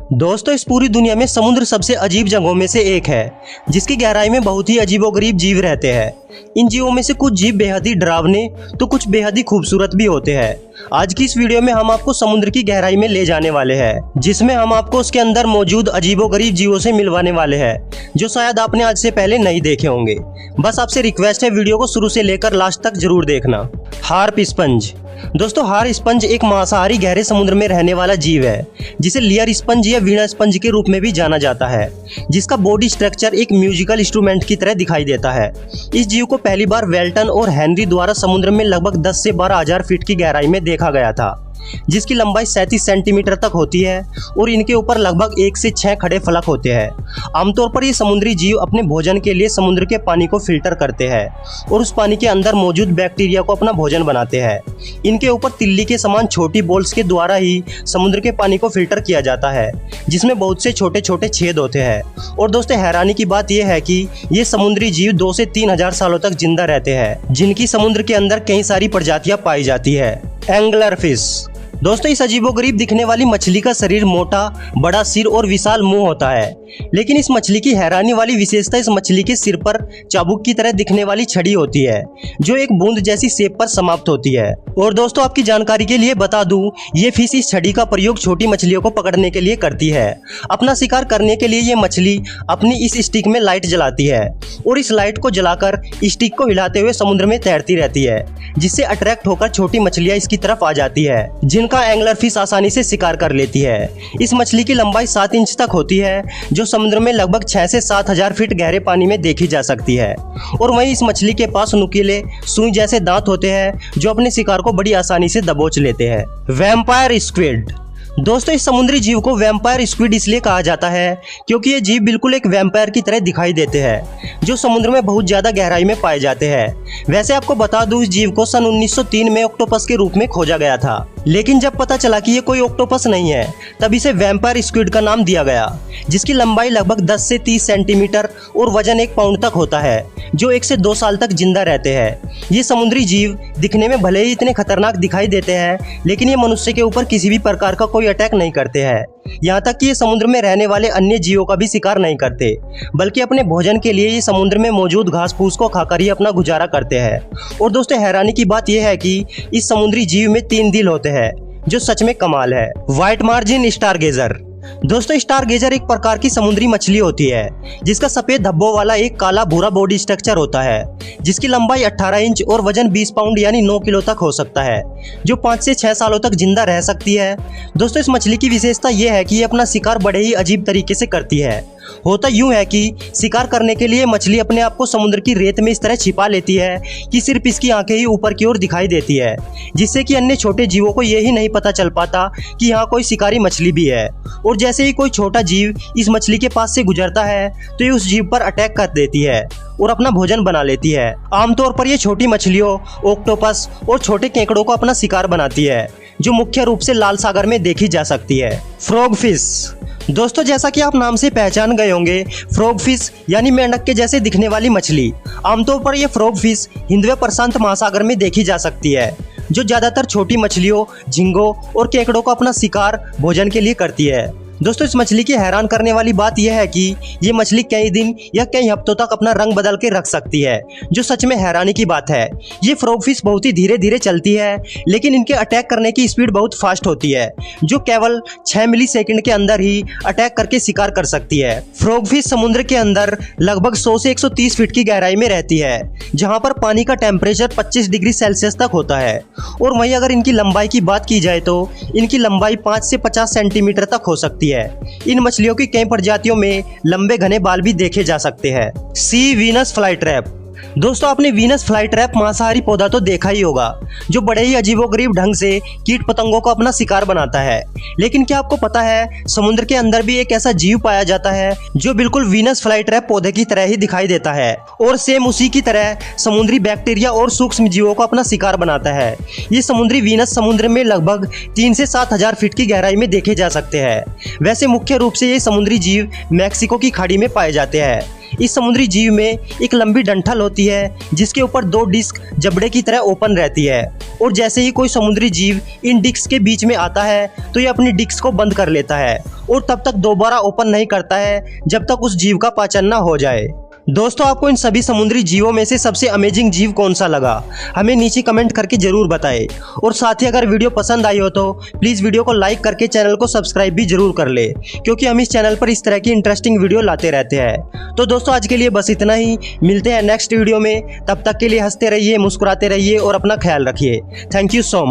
दोस्तों, इस पूरी दुनिया में समुद्र सबसे अजीब जगहों में से एक है, जिसकी गहराई में बहुत ही अजीबोगरीब जीव रहते हैं। इन जीवों में से कुछ जीव बेहद ही डरावने तो कुछ बेहद ही खूबसूरत भी होते हैं। आज की इस वीडियो में हम आपको समुद्र की गहराई में ले जाने वाले हैं, जिसमें हम आपको उसके अंदर मौजूद अजीबोगरीब जीवों से मिलवाने वाले हैं, जो शायद आपने आज से पहले नहीं देखे होंगे। बस आपसे रिक्वेस्ट है, वीडियो को शुरू से लेकर लास्ट तक जरूर देखना। Harp sponge. दोस्तों, हार्प स्पंज एक मांसाहारी गहरे समुद्र में रहने वाला जीव है, जिसे लियर स्पंज या वीणा स्पंज के रूप में भी जाना जाता है, जिसका बॉडी स्ट्रक्चर एक म्यूजिकल इंस्ट्रूमेंट की तरह दिखाई देता है। इस जीव को पहली बार वेल्टन और हेनरी द्वारा समुद्र में लगभग 10 से 12,000 फीट की गहराई में देखा गया था, जिसकी लंबाई 37 सेंटीमीटर तक होती है और इनके ऊपर लगभग 1 से 6 खड़े फलक होते हैं। आमतौर पर ये समुद्री जीव अपने भोजन के लिए समुद्र के पानी को फिल्टर करते हैं और उस पानी के अंदर मौजूद बैक्टीरिया को अपना भोजन बनाते हैं। इनके ऊपर तिल्ली के समान छोटी बोल्स के द्वारा ही समुद्र के पानी को फिल्टर किया जाता है, जिसमें बहुत से छोटे छोटे छेद होते हैं। और दोस्तों, हैरानी की बात यह है कि ये समुद्री जीव 2 से 3,000 सालों तक जिंदा रहते हैं, जिनकी समुद्र के अंदर कई सारी प्रजातियां पाई जाती है। Angler fish. दोस्तों, इस अजीबोगरीब दिखने वाली मछली का शरीर मोटा, बड़ा सिर और विशाल मुंह होता है, लेकिन इस मछली की हैरानी वाली विशेषता इस मछली के सिर पर चाबुक की तरह दिखने वाली छड़ी होती है, जो एक बूंद जैसी शेप पर समाप्त होती है। और दोस्तों, आपकी जानकारी के लिए बता दूं, ये फिश इस छड़ी का प्रयोग छोटी मछलियों को पकड़ने के लिए करती है। अपना शिकार करने के लिए ये मछली अपनी इस स्टिक में लाइट जलाती है और इस लाइट को जलाकर स्टिक को हिलाते हुए समुद्र में तैरती रहती है, जिससे अट्रैक्ट होकर छोटी मछलियां इसकी तरफ आ जाती है, जिनका एंगलर फिश आसानी से शिकार कर लेती है। इस मछली की लंबाई 7 इंच तक होती है, जो समुद्र में लगभग 6 से 7,000 फीट गहरे पानी में देखी जा सकती है। और वहीं इस मछली के पास नुकीले सुई जैसे दांत होते हैं, जो अपने शिकार को बड़ी आसानी से दबोच लेते हैं। Vampire squid. दोस्तों, इस समुद्री जीव को वैम्पायर स्क्विड इसलिए कहा जाता है क्योंकि ये जीव बिल्कुल एक वैम्पायर की तरह दिखाई देते हैं, जो समुद्र में बहुत ज्यादा गहराई में पाए जाते हैं। वैसे आपको बता दूं, इस जीव को सन 1903 में ऑक्टोपस के रूप में खोजा गया था, लेकिन जब पता चला कि ये कोई ऑक्टोपस नहीं है, तब इसे वैम्पायर स्क्विड का नाम दिया गया, जिसकी लंबाई लगभग 10 से 30 सेंटीमीटर और वजन 1 पाउंड तक होता है, जो 1 से 2 साल तक जिंदा रहते हैं। ये समुद्री जीव दिखने में भले ही इतने खतरनाक दिखाई देते हैं, लेकिन ये मनुष्य के ऊपर किसी भी प्रकार का कोई अटैक नहीं करते हैं। यहाँ तक कि ये समुद्र में रहने वाले अन्य जीवों का भी शिकार नहीं करते, बल्कि अपने भोजन के लिए ये समुद्र में मौजूद घास फूस को खाकर ही अपना गुजारा करते हैं। और दोस्तों, हैरानी की बात यह है कि इस समुद्री जीव में 3 दिल होते हैं, जो सच में कमाल है। White margin Stargazer. दोस्तों, स्टारगेजर एक प्रकार की समुद्री मछली होती है, जिसका सफेद धब्बों वाला एक काला भूरा बॉडी स्ट्रक्चर होता है, जिसकी लंबाई 18 इंच और वजन 20 पाउंड यानी 9 किलो तक हो सकता है, जो 5 से 6 सालों तक जिंदा रह सकती है। दोस्तों, इस मछली की विशेषता यह है कि ये अपना शिकार बड़े ही अजीब तरीके से करती है। होता यूं है कि शिकार करने के लिए मछली अपने आप को समुद्र की रेत में इस तरह छिपा लेती है कि सिर्फ इसकी आंखें ही ऊपर की ओर दिखाई देती है, जिससे कि अन्य छोटे जीवों को यह ही नहीं पता चल पाता कि यहाँ कोई शिकारी मछली भी है। और जैसे ही कोई छोटा जीव इस मछली के पास से गुजरता है, तो ये उस जीव पर अटैक कर देती है और अपना भोजन बना लेती है। आमतौर पर ये छोटी मछलियों, ऑक्टोपस और छोटे केकड़ों को अपना शिकार बनाती है, जो मुख्य रूप से लाल सागर में देखी जा सकती है। Frog fish. दोस्तों, जैसा कि आप नाम से पहचान गए होंगे, फ्रॉग फिश यानी मेंढक के जैसे दिखने वाली मछली। आमतौर पर यह फ्रॉग फिश हिंद व प्रशांत महासागर में देखी जा सकती है, जो ज्यादातर छोटी मछलियों, झींगों और केकड़ों को अपना शिकार भोजन के लिए करती है। दोस्तों, इस मछली की हैरान करने वाली बात यह है कि ये मछली कई दिन या कई हफ्तों तक अपना रंग बदल के रख सकती है, जो सच में हैरानी की बात है। ये फ्रॉग फिश बहुत ही धीरे धीरे चलती है, लेकिन इनके अटैक करने की स्पीड बहुत फास्ट होती है, जो केवल 6 मिली सेकेंड के अंदर ही अटैक करके शिकार कर सकती है। फ्रॉग फिश समुद्र के अंदर लगभग 100 से 130 फीट की गहराई में रहती है, जहाँ पर पानी का टेम्परेचर 25 डिग्री सेल्सियस तक होता है। और वहीं अगर इनकी लंबाई की बात की जाए तो इनकी लंबाई 5 से 50 सेंटीमीटर तक हो सकती है। इन मछलियों की कई प्रजातियों में लंबे घने बाल भी देखे जा सकते हैं। सी वीनस फ्लाई ट्रैप। दोस्तों, आपने वीनस फ्लाई ट्रैप मांसाहारी पौधा तो देखा ही होगा, जो बड़े ही अजीबोगरीब ढंग से कीट पतंगों को अपना शिकार बनाता है। लेकिन क्या आपको पता है, समुद्र के अंदर भी एक ऐसा जीव पाया जाता है जो बिल्कुल वीनस फ्लाई ट्रैप पौधे की तरह ही दिखाई देता है और सेम उसी की तरह समुद्री बैक्टीरिया और सूक्ष्म जीवों को अपना शिकार बनाता है। ये समुद्री वीनस समुद्र में लगभग 3 से 7,000 फीट की गहराई में देखे जा सकते हैं। वैसे मुख्य रूप से ये समुद्री जीव मैक्सिको की खाड़ी में पाए जाते हैं। इस समुद्री जीव में एक लंबी डंठल होती है, जिसके ऊपर 2 डिस्क जबड़े की तरह ओपन रहती है और जैसे ही कोई समुद्री जीव इन डिस्क के बीच में आता है तो ये अपनी डिस्क को बंद कर लेता है और तब तक दोबारा ओपन नहीं करता है जब तक उस जीव का पाचन ना हो जाए। दोस्तों, आपको इन सभी समुद्री जीवों में से सबसे अमेजिंग जीव कौन सा लगा, हमें नीचे कमेंट करके जरूर बताएं। और साथ ही अगर वीडियो पसंद आई हो तो प्लीज़ वीडियो को लाइक करके चैनल को सब्सक्राइब भी जरूर कर ले, क्योंकि हम इस चैनल पर इस तरह की इंटरेस्टिंग वीडियो लाते रहते हैं। तो दोस्तों, आज के लिए बस इतना ही, मिलते हैं नेक्स्ट वीडियो में। तब तक के लिए हंसते रहिए, मुस्कुराते रहिए और अपना ख्याल रखिए। Thank you so much.